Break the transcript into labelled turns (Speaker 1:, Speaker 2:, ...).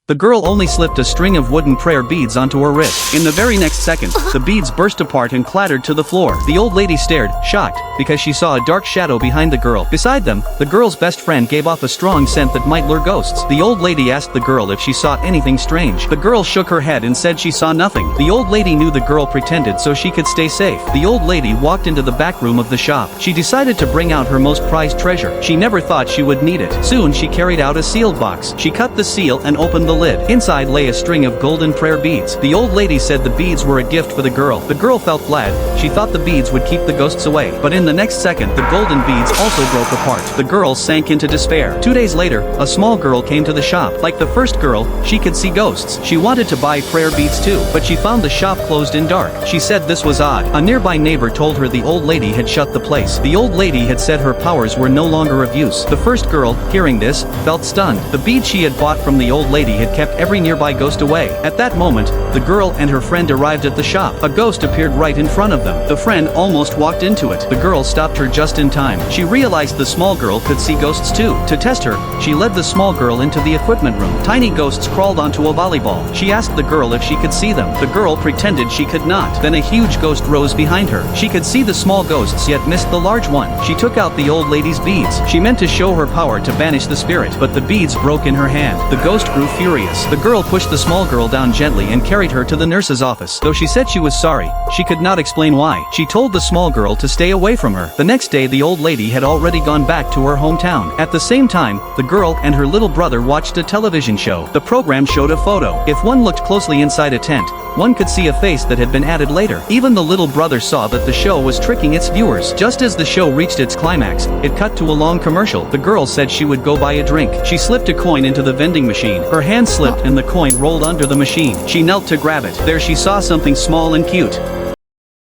Speaker 1: The girl only slipped a string of wooden prayer beads onto her wrist. In the very next second, the beads burst apart and clattered to the floor. The old lady stared, shocked, because she saw a dark shadow behind the girl. Beside them, the girl's best friend gave off a strong scent that might lure ghosts. The old lady asked the girl if she saw anything strange. The girl shook her head and said she saw nothing. The old lady knew the girl pretended so she could stay safe. The old lady walked into the back room of the shop. She decided to bring out her most prized treasure. She never thought she would need it. Soon she carried out a sealed box. She cut the seal and opened the lid. Inside lay a string of golden prayer beads. The old lady said the beads were a gift for the girl. The girl felt glad. She thought the beads would keep the ghosts away. But in the next second, the golden beads also broke apart. The girl sank into despair. 2 days later, a small girl came to the shop. Like the first girl, she could see ghosts. She wanted to buy prayer beads too, but she found the shop closed and dark. She said this was odd. A nearby neighbor told her the old lady had shut the place. The old lady had said her powers were no longer of use. The first girl, hearing this, felt stunned. The beads she had bought from the old lady had kept every nearby ghost away. At that moment, the girl and her friend arrived at the shop. A ghost appeared right in front of them. The friend almost walked into it. The girl stopped her just in time. She realized the small girl could see ghosts too. To test her, she led the small girl into the equipment room. Tiny ghosts crawled onto a volleyball. She asked the girl if she could see them. The girl pretended she could not. Then a huge ghost rose behind her. She could see the small ghosts yet missed the large one. She took out the old lady's beads. She meant to show her power to banish the spirit, but the beads broke in her hand. The ghost grew furious. The girl pushed the small girl down gently and carried her to the nurse's office. Though she said she was sorry, she could not explain why. She told the small girl to stay away from her. The next day the old lady had already gone back to her hometown. At the same time, the girl and her little brother watched a television show. The program showed a photo. If one looked closely inside a tent, one could see a face that had been added later. Even the little brother saw that the show was tricking its viewers. Just as the show reached its climax, it cut to a long commercial. The girl said she would go buy a drink. She slipped a coin into the vending machine. Her hand slipped and the coin rolled under the machine. She knelt to grab it. There she saw something small and cute.